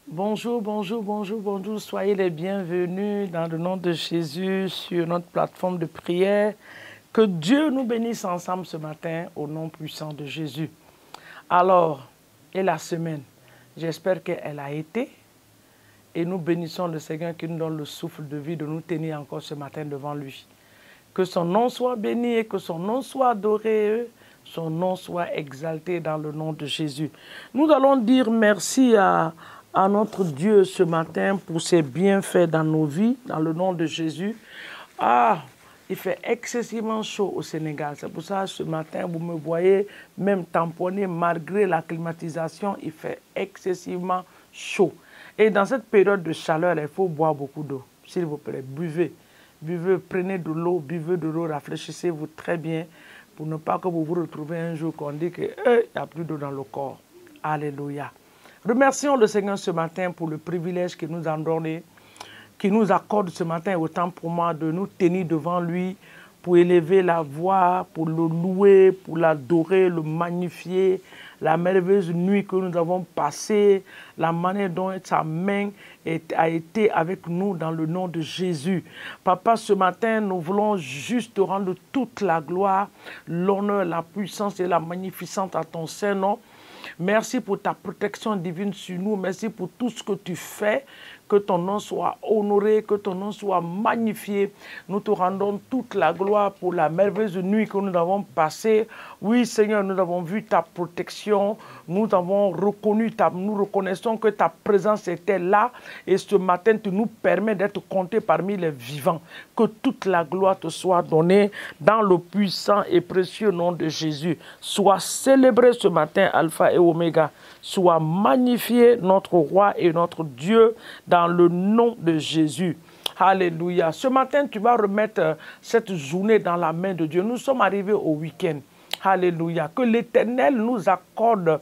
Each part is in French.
Bonjour, bonjour, bonjour, bonjour. Soyez les bienvenus dans le nom de Jésus sur notre plateforme de prière. Que Dieu nous bénisse ensemble ce matin au nom puissant de Jésus. Alors, et la semaine, j'espère qu'elle a été. Et nous bénissons le Seigneur qui nous donne le souffle de vie de nous tenir encore ce matin devant lui. Que son nom soit béni et que son nom soit adoré, son nom soit exalté dans le nom de Jésus. Nous allons dire merci à notre Dieu ce matin pour ses bienfaits dans nos vies, dans le nom de Jésus. Il fait excessivement chaud au Sénégal. C'est pour ça que ce matin, vous me voyez même tamponner malgré la climatisation. Il fait excessivement chaud. Et dans cette période de chaleur, il faut boire beaucoup d'eau. S'il vous plaît, buvez. Buvez, prenez de l'eau, buvez de l'eau, rafraîchissez-vous très bien pour ne pas que vous vous retrouvez un jour qu'on dit qu'il n'y a plus d'eau dans le corps. Alléluia. Remercions le Seigneur ce matin pour le privilège qu'il nous a donné, qu'il nous accorde ce matin, autant pour moi, de nous tenir devant lui, pour élever la voix, pour le louer, pour l'adorer, le magnifier, la merveilleuse nuit que nous avons passée, la manière dont sa main a été avec nous dans le nom de Jésus. Papa, ce matin, nous voulons juste te rendre toute la gloire, l'honneur, la puissance et la magnificence à ton Saint-Nom. Merci pour ta protection divine sur nous. Merci pour tout ce que tu fais. Que ton nom soit honoré, que ton nom soit magnifié. Nous te rendons toute la gloire pour la merveilleuse nuit que nous avons passée. Oui, Seigneur, nous avons vu ta protection. Nous avons reconnu, nous reconnaissons que ta présence était là. Et ce matin, tu nous permets d'être comptés parmi les vivants. Que toute la gloire te soit donnée dans le puissant et précieux nom de Jésus. Sois célébré ce matin, Alpha et Oméga. Sois magnifié, notre roi et notre Dieu, dans le nom de Jésus. Alléluia. Ce matin, tu vas remettre cette journée dans la main de Dieu. Nous sommes arrivés au week-end. Alléluia. Que l'Éternel nous accorde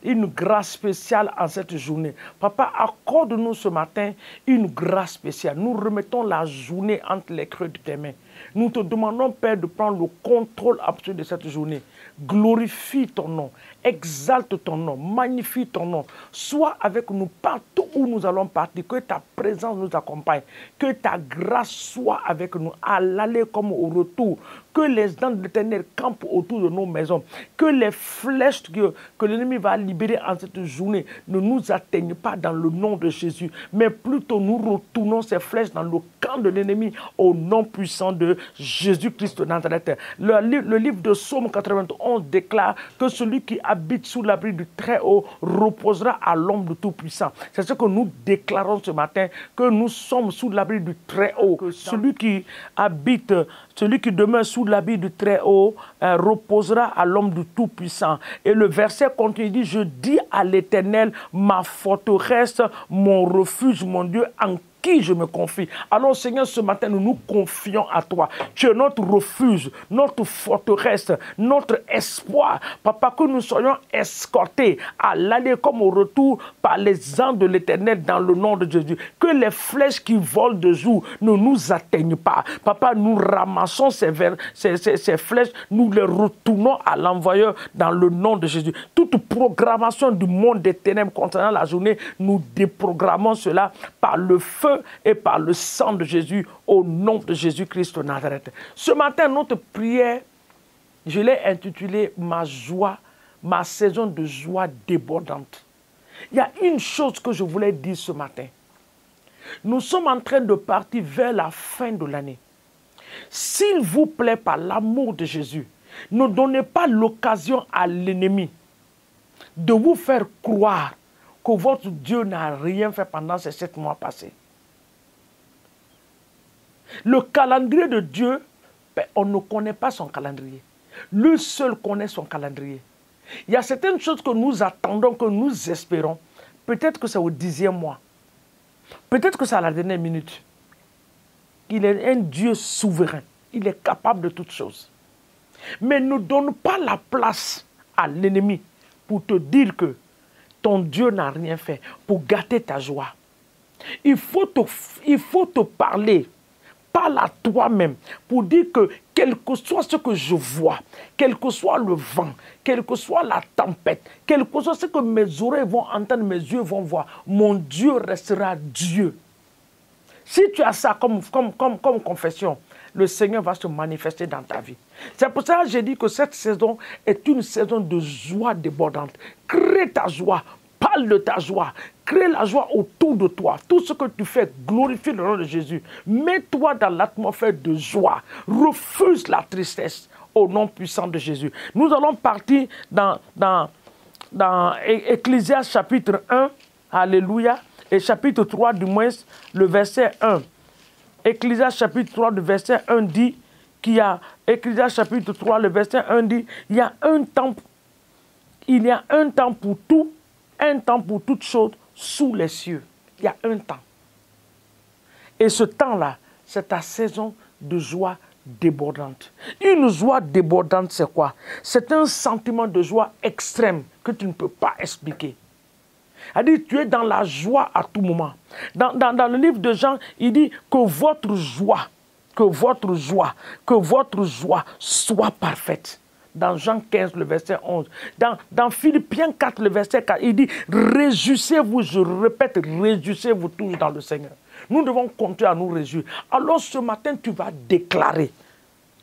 une grâce spéciale en cette journée. Papa, accorde-nous ce matin une grâce spéciale. Nous remettons la journée entre les creux de tes mains. Nous te demandons, Père, de prendre le contrôle absolu de cette journée. Glorifie ton nom, exalte ton nom, magnifie ton nom. Sois avec nous partout où nous allons partir. Que ta présence nous accompagne. Que ta grâce soit avec nous à l'aller comme au retour. Que les anges de l'Éternel campent autour de nos maisons. Que les flèches que l'ennemi va libérer en cette journée ne nous atteignent pas dans le nom de Jésus. Mais plutôt nous retournons ces flèches dans le camp de l'ennemi au nom puissant de Jésus-Christ de Nazareth. Le livre de Psaume 91 déclare que celui qui habite sous l'abri du Très-Haut reposera à l'ombre du Tout-Puissant. C'est ce que nous déclarons ce matin, que nous sommes sous l'abri du Très-Haut. Celui qui demeure sous l'abri du Très-Haut reposera à l'ombre du Tout-Puissant. Et le verset continue, dit, je dis à l'Éternel, ma forteresse, mon refuge, mon Dieu, en qui je me confie. Alors Seigneur, ce matin, nous nous confions à toi. Tu es notre refuge, notre forteresse, notre espoir. Papa, que nous soyons escortés à l'aller comme au retour par les anges de l'Éternel dans le nom de Jésus. Que les flèches qui volent de jour ne nous atteignent pas. Papa, nous ramassons ces flèches, nous les retournons à l'envoyeur dans le nom de Jésus. Toute programmation du monde des ténèbres concernant la journée, nous déprogrammons cela par le feu et par le sang de Jésus, au nom de Jésus-Christ de Nazareth. Ce matin, notre prière, je l'ai intitulée « Ma joie, ma saison de joie débordante ». Il y a une chose que je voulais dire ce matin. Nous sommes en train de partir vers la fin de l'année. S'il vous plaît, par l'amour de Jésus, ne donnez pas l'occasion à l'ennemi de vous faire croire que votre Dieu n'a rien fait pendant ces 7 mois passés. Le calendrier de Dieu, on ne connaît pas son calendrier. Lui seul connaît son calendrier. Il y a certaines choses que nous attendons, que nous espérons. Peut-être que c'est au 10e mois. Peut-être que c'est à la dernière minute. Il est un Dieu souverain. Il est capable de toutes choses. Mais ne donne pas la place à l'ennemi pour te dire que ton Dieu n'a rien fait, pour gâter ta joie. Il faut te parler parle à toi-même pour dire que quel que soit ce que je vois, quel que soit le vent, quelle que soit la tempête, quel que soit ce que mes oreilles vont entendre, mes yeux vont voir, mon Dieu restera Dieu. Si tu as ça comme confession, le Seigneur va se manifester dans ta vie. C'est pour ça que j'ai dit que cette saison est une saison de joie débordante. Crée ta joie, parle de ta joie, crée la joie autour de toi. Tout ce que tu fais, glorifie le nom de Jésus. Mets-toi dans l'atmosphère de joie. Refuse la tristesse au nom puissant de Jésus. Nous allons partir dans Ecclésiaste chapitre 1. Alléluia. Et chapitre 3 du moins, le verset 1. Ecclésiaste chapitre 3, le verset 1 dit qu'il y a, Ecclésiaste chapitre 3, le verset 1 dit, il y a un temps pour tout, un temps pour toutes choses sous les cieux. Il y a un temps. Et ce temps-là, c'est ta saison de joie débordante. Une joie débordante, c'est quoi? C'est un sentiment de joie extrême que tu ne peux pas expliquer. C'est-à-dire, tu es dans la joie à tout moment. Dans le livre de Jean, il dit que votre joie soit parfaite. Dans Jean 15, le verset 11. Dans Philippiens 4, le verset 4, il dit, réjouissez-vous, je répète, réjouissez-vous tous dans le Seigneur. Nous devons continuer à nous réjouir. Alors ce matin, tu vas déclarer,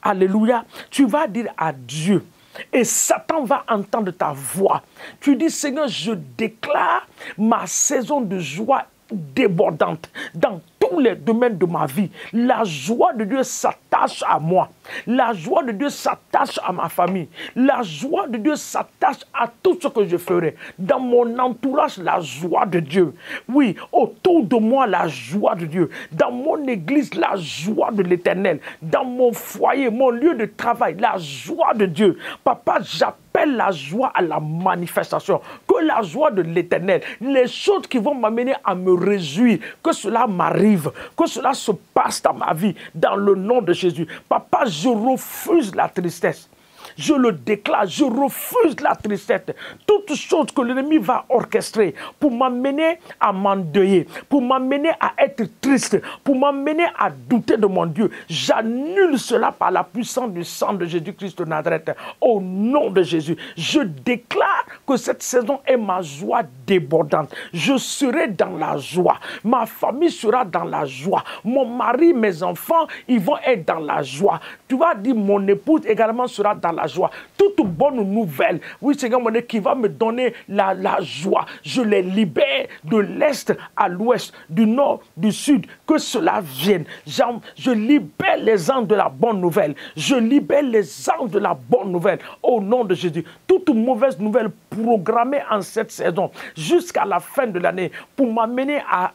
alléluia, tu vas dire à Dieu, et Satan va entendre ta voix. Tu dis, Seigneur, je déclare ma saison de joie débordante dans tous les domaines de ma vie. La joie de Dieu s'attache à moi. La joie de Dieu s'attache à ma famille. La joie de Dieu s'attache à tout ce que je ferai. Dans mon entourage, la joie de Dieu. Oui, autour de moi, la joie de Dieu. Dans mon église, la joie de l'Éternel. Dans mon foyer, mon lieu de travail, la joie de Dieu. Papa, j'appelle la joie à la manifestation. Que la joie de l'Éternel, les choses qui vont m'amener à me réjouir, que cela m'arrive, que cela se passe dans ma vie, dans le nom de Jésus. Papa, je refuse la tristesse. Je le déclare, je refuse la tristesse. Toute chose que l'ennemi va orchestrer pour m'amener à m'endeuiller, pour m'amener à être triste, pour m'amener à douter de mon Dieu, j'annule cela par la puissance du sang de Jésus-Christ de Nazareth. Au nom de Jésus, je déclare que cette saison est ma joie débordante. Je serai dans la joie. Ma famille sera dans la joie. Mon mari, mes enfants, ils vont être dans la joie. Tu vas dire, mon épouse également sera dans la joie. Toute bonne nouvelle, oui Seigneur mon Dieu, qui va me donner la joie. Je les libère de l'est à l'ouest, du nord, du sud, que cela vienne. Je libère les anges de la bonne nouvelle. Je libère les anges de la bonne nouvelle au nom de Jésus. Toute mauvaise nouvelle programmée en cette saison jusqu'à la fin de l'année pour m'amener à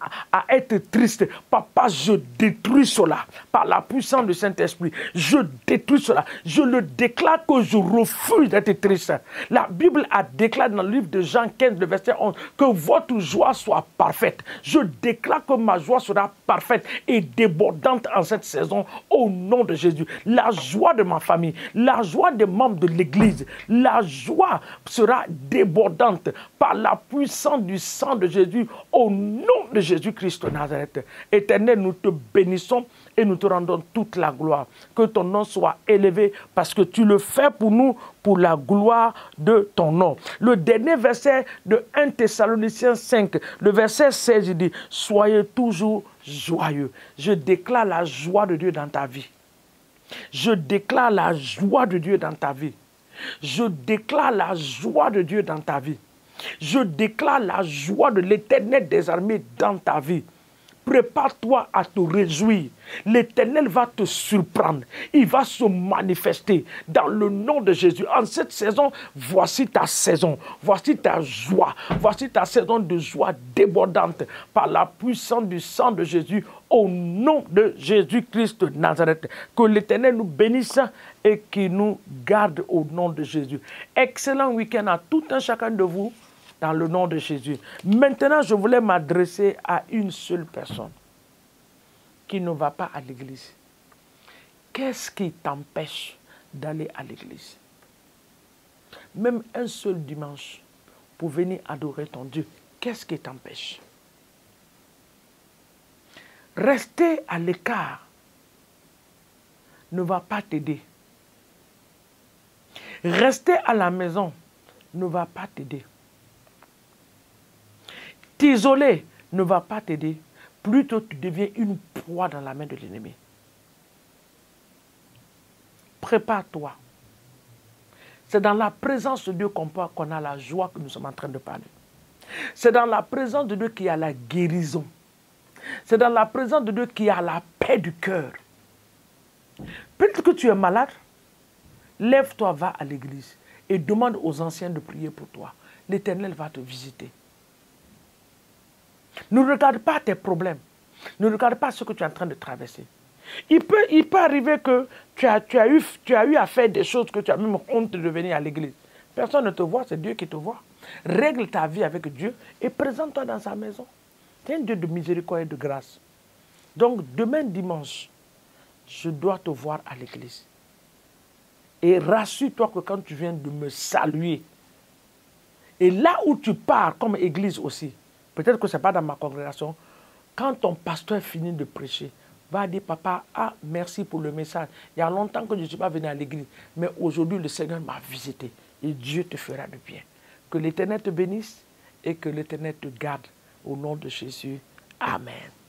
être triste. Papa, je détruis cela par la puissance du Saint-Esprit. Je détruis cela. Je le déclare que je refuse d'être triste. La Bible a déclaré dans le livre de Jean 15, le verset 11, que votre joie soit parfaite. Je déclare que ma joie sera parfaite et débordante en cette saison au nom de Jésus. La joie de ma famille, la joie des membres de l'Église, la joie sera débordante par la puissance du sang de Jésus au nom de Jésus-Christ de Nazareth. Éternel, nous te bénissons et nous te rendons toute la gloire. Que ton nom soit élevé parce que tu le fais pour nous, pour la gloire de ton nom. Le dernier verset de 1 Thessaloniciens 5, le verset 16, il dit, soyez toujours joyeux. Je déclare la joie de Dieu dans ta vie. Je déclare la joie de Dieu dans ta vie. Je déclare la joie de Dieu dans ta vie. Je déclare la joie de l'Éternel des armées dans ta vie. Prépare-toi à te réjouir. L'Éternel va te surprendre. Il va se manifester dans le nom de Jésus. En cette saison, voici ta saison. Voici ta joie. Voici ta saison de joie débordante par la puissance du sang de Jésus au nom de Jésus-Christ de Nazareth. Que l'Éternel nous bénisse et qu'il nous garde au nom de Jésus. Excellent week-end à tout un chacun de vous. Dans le nom de Jésus. Maintenant, je voulais m'adresser à une seule personne qui ne va pas à l'église. Qu'est-ce qui t'empêche d'aller à l'église? Même un seul dimanche pour venir adorer ton Dieu. Qu'est-ce qui t'empêche? Rester à l'écart ne va pas t'aider. Rester à la maison ne va pas t'aider. T'isoler ne va pas t'aider. Plutôt, tu deviens une proie dans la main de l'ennemi. Prépare-toi. C'est dans la présence de Dieu qu'on a la joie que nous sommes en train de parler. C'est dans la présence de Dieu qu'il y a la guérison. C'est dans la présence de Dieu qu'il y a la paix du cœur. Peut-être que tu es malade. Lève-toi, va à l'église et demande aux anciens de prier pour toi. L'Éternel va te visiter. Ne regarde pas tes problèmes. Ne regarde pas ce que tu es en train de traverser. Il peut arriver que tu as eu à faire des choses que tu as même honte de venir à l'église. Personne ne te voit, c'est Dieu qui te voit. Règle ta vie avec Dieu et présente-toi dans sa maison. C'est un Dieu de miséricorde et de grâce. Donc, demain dimanche, je dois te voir à l'église. Et rassure-toi que quand tu viens de me saluer, et là où tu pars comme église aussi, peut-être que ce n'est pas dans ma congrégation, quand ton pasteur finit de prêcher, va dire, papa, ah, merci pour le message. Il y a longtemps que je ne suis pas venu à l'église, mais aujourd'hui, le Seigneur m'a visité et Dieu te fera du bien. Que l'Éternel te bénisse et que l'Éternel te garde au nom de Jésus. Amen.